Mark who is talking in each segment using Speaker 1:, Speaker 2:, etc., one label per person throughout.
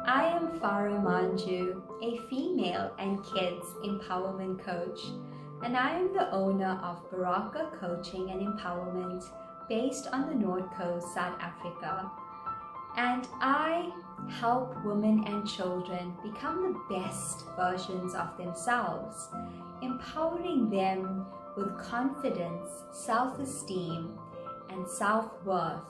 Speaker 1: I am Farah Manju, a female and kids empowerment coach, and I am the owner of Barometer Coaching and Empowerment based on the North Coast, South Africa. And I help women and children become the best versions of themselves, empowering them with confidence, self-esteem, and self-worth.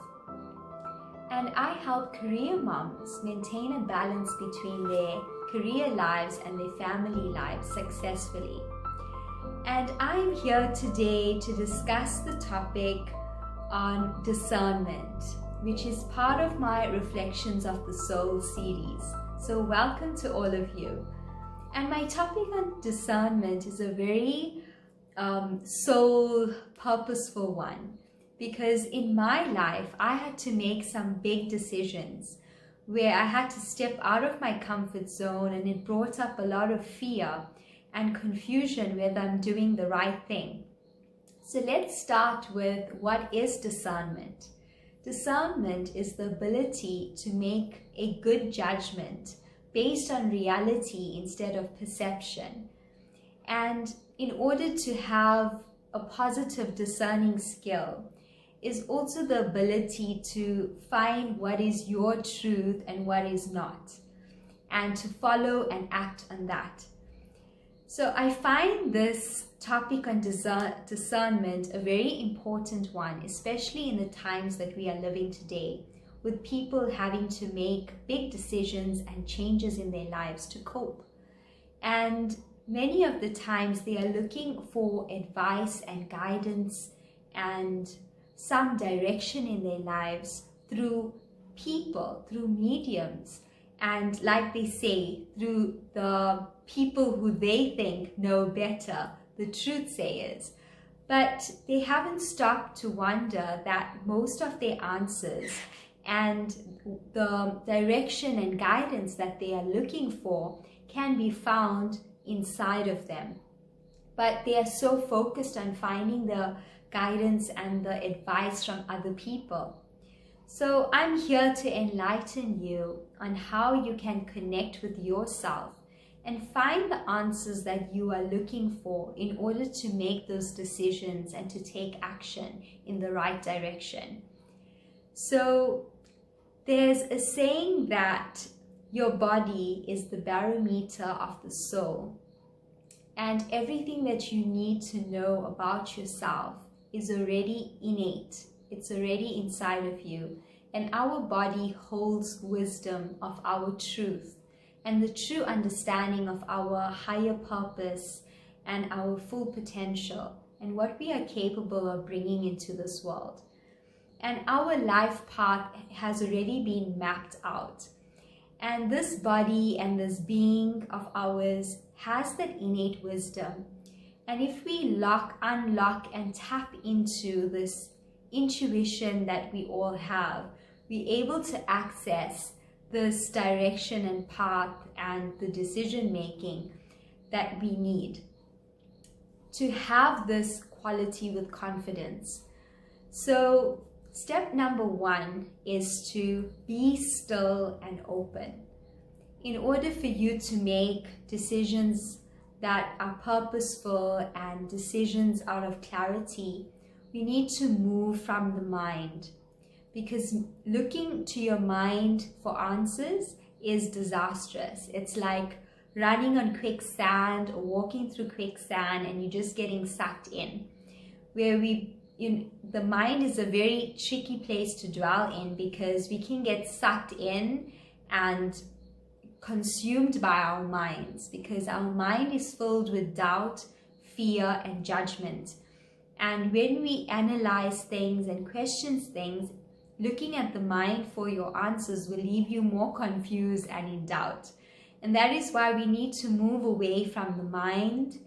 Speaker 1: And I help career moms maintain a balance between their career lives and their family lives successfully. And I'm here today to discuss the topic on discernment, which is part of my Reflections of the Soul series. So welcome to all of you. And my topic on discernment is a very soul purposeful one, because in my life I had to make some big decisions where I had to step out of my comfort zone, and it brought up a lot of fear and confusion whether I'm doing the right thing. So let's start with what is discernment. Discernment is the ability to make a good judgment based on reality instead of perception. And in order to have a positive discerning skill is also the ability to find what is your truth and what is not, and to follow and act on that. So I find this topic on discernment a very important one, especially in the times that we are living today, with people having to make big decisions and changes in their lives to cope. And many of the times they are looking for advice and guidance and some direction in their lives through people, through mediums, and like they say, through the people who they think know better, the truth sayers. But they haven't stopped to wonder that most of their answers and the direction and guidance that they are looking for can be found inside of them. But they are so focused on finding the guidance and the advice from other people. So I'm here to enlighten you on how you can connect with yourself and find the answers that you are looking for in order to make those decisions and to take action in the right direction. So there's a saying that your body is the barometer of the soul, and everything that you need to know about yourself is already innate. It's already inside of you, and our body holds wisdom of our truth and the true understanding of our higher purpose and our full potential and what we are capable of bringing into this world. And our life path has already been mapped out, and this body and this being of ours has that innate wisdom. And if we unlock and tap into this intuition that we all have, we're able to access this direction and path and the decision making that we need to have this quality with confidence. So step number one is to be still and open. In order for you to make decisions that are purposeful and decisions out of clarity, we need to move from the mind, because looking to your mind for answers is disastrous. It's like running on quicksand or walking through quicksand and you're just getting sucked in. The mind is a very tricky place to dwell in, because we can get sucked in and consumed by our minds, because our mind is filled with doubt, fear, and judgment. And when we analyze things and question things, looking at the mind for your answers will leave you more confused and in doubt. And that is why we need to move away from the mind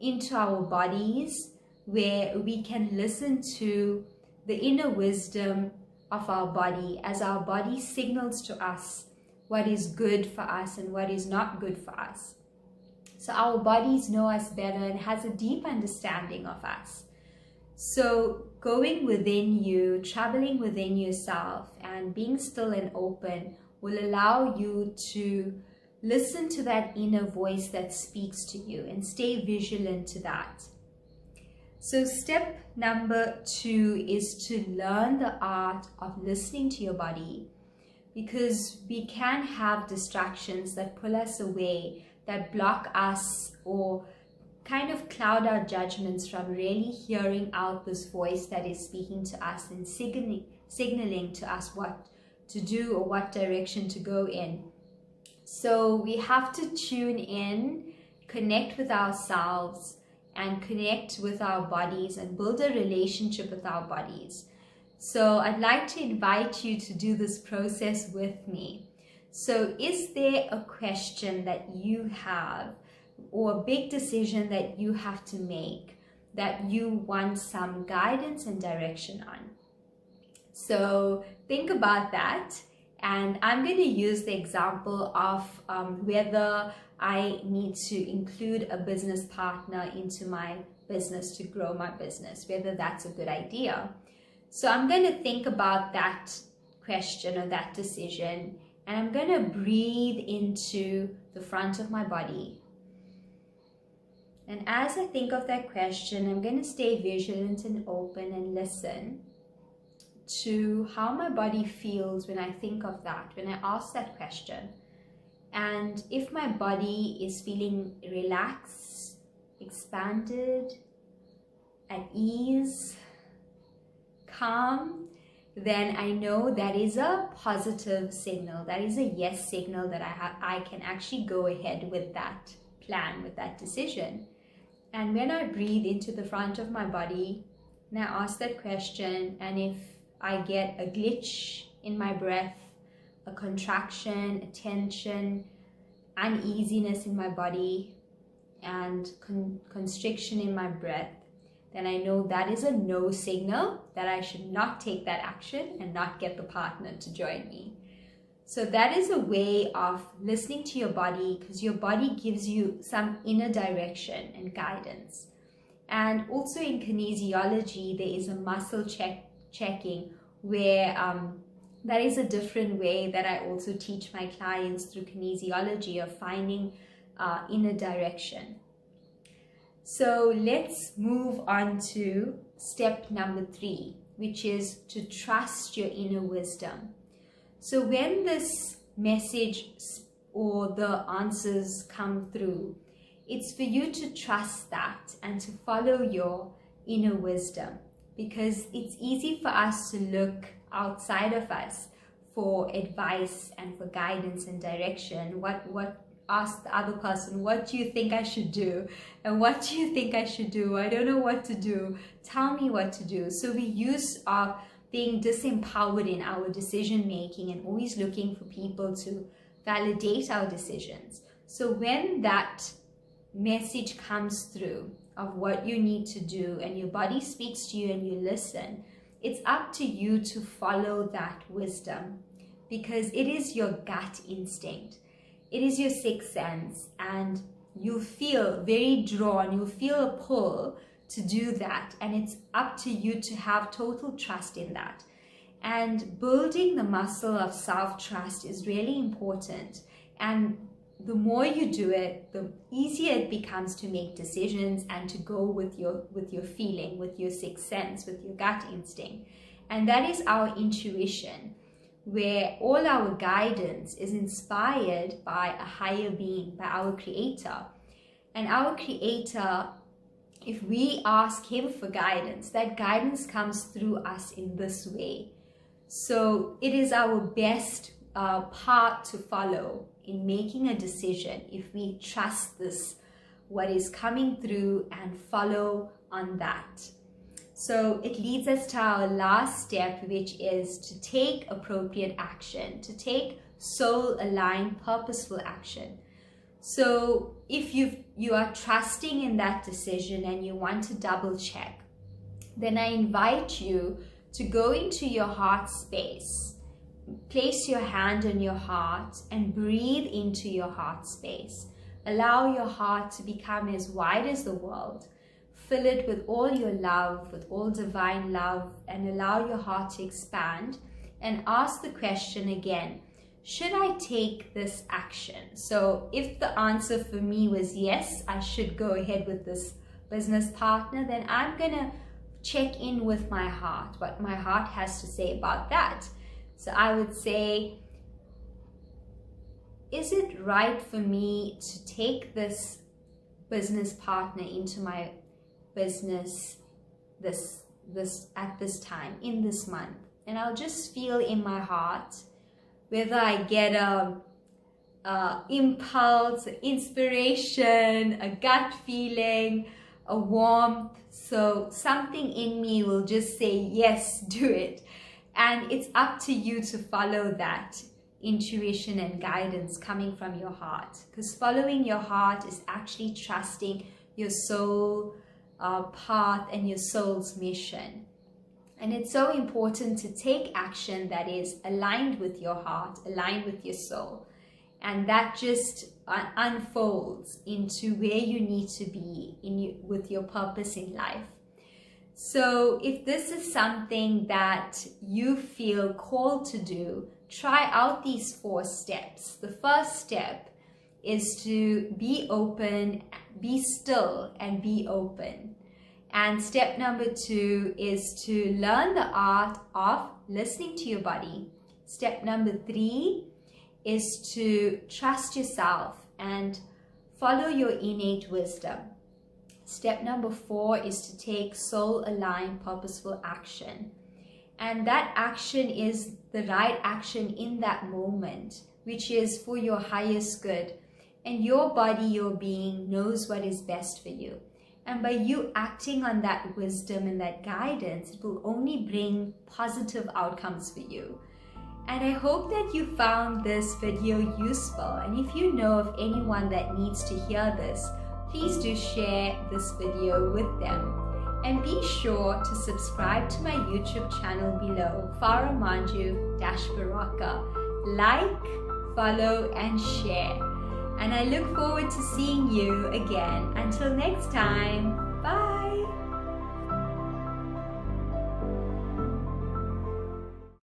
Speaker 1: into our bodies, where we can listen to the inner wisdom of our body as our body signals to us what is good for us and what is not good for us. So our bodies know us better and has a deep understanding of us. So going within you, traveling within yourself and being still and open will allow you to listen to that inner voice that speaks to you and stay vigilant to that. So step number 2 is to learn the art of listening to your body, because we can have distractions that pull us away, that block us or kind of cloud our judgments from really hearing out this voice that is speaking to us and signaling to us what to do or what direction to go in. So we have to tune in, connect with ourselves, and connect with our bodies and build a relationship with our bodies. So I'd like to invite you to do this process with me. So is there a question that you have or a big decision that you have to make that you want some guidance and direction on? So think about that. And I'm going to use the example of whether I need to include a business partner into my business to grow my business, whether that's a good idea. So I'm going to think about that question or that decision, and I'm going to breathe into the front of my body. And as I think of that question, I'm going to stay vigilant and open and listen to how my body feels when I think of that, when I ask that question. And if my body is feeling relaxed, expanded, at ease, calm, then I know that is a positive signal. That is a yes signal that I can actually go ahead with that plan, with that decision. And when I breathe into the front of my body and I ask that question, and if I get a glitch in my breath, a contraction, a tension, uneasiness in my body, and constriction in my breath, then I know that is a no signal, that I should not take that action and not get the partner to join me. So that is a way of listening to your body, because your body gives you some inner direction and guidance. And also in kinesiology, there is a muscle checking where that is a different way that I also teach my clients through kinesiology of finding inner direction. So let's move on to step number 3, which is to trust your inner wisdom. So when this message or the answers come through, it's for you to trust that and to follow your inner wisdom, because it's easy for us to look outside of us for advice and for guidance and direction. Ask the other person, what do you think I should do? And what do you think I should do? I don't know what to do. Tell me what to do. So we use our being disempowered in our decision making and always looking for people to validate our decisions. So when that message comes through of what you need to do and your body speaks to you and you listen, it's up to you to follow that wisdom, because it is your gut instinct. It is your sixth sense, and you feel very drawn, you feel a pull to do that, and it's up to you to have total trust in that. And building the muscle of self-trust is really important, and the more you do it, the easier it becomes to make decisions and to go with your feeling, with your sixth sense, with your gut instinct. And that is our intuition, where all our guidance is inspired by a higher being, by our creator. And our creator, if we ask him for guidance, that guidance comes through us in this way. So it is our best path to follow in making a decision if we trust this, what is coming through, and follow on that. So it leads us to our last step, which is to take appropriate action, to take soul-aligned, purposeful action. So if you are trusting in that decision and you want to double check, then I invite you to go into your heart space. Place your hand on your heart and breathe into your heart space. Allow your heart to become as wide as the world. Fill it with all your love, with all divine love, and allow your heart to expand. And ask the question again, should I take this action? So if the answer for me was yes, I should go ahead with this business partner, then I'm gonna check in with my heart, what my heart has to say about that. So I would say, is it right for me to take this business partner into my business at this time, in this month? And I'll just feel in my heart whether I get a impulse, inspiration, a gut feeling, a warmth. So something in me will just say, yes, do it. And it's up to you to follow that intuition and guidance coming from your heart, because following your heart is actually trusting your soul path and your soul's mission. And it's so important to take action that is aligned with your heart, aligned with your soul, and that just unfolds into where you need to be with your purpose in life. So if this is something that you feel called to do, try out these 4 steps. The first step is to be open, be still, and be open. And step number 2 is to learn the art of listening to your body. Step number 3 is to trust yourself and follow your innate wisdom. Step number 4 is to take soul-aligned, purposeful action. And that action is the right action in that moment, which is for your highest good. And your body, your being, knows what is best for you. And by you acting on that wisdom and that guidance, it will only bring positive outcomes for you. And I hope that you found this video useful. And if you know of anyone that needs to hear this, please do share this video with them. And be sure to subscribe to my YouTube channel below, Farah Manju-Baraka. Like, follow, and share. And I look forward to seeing you again. Until next time, bye.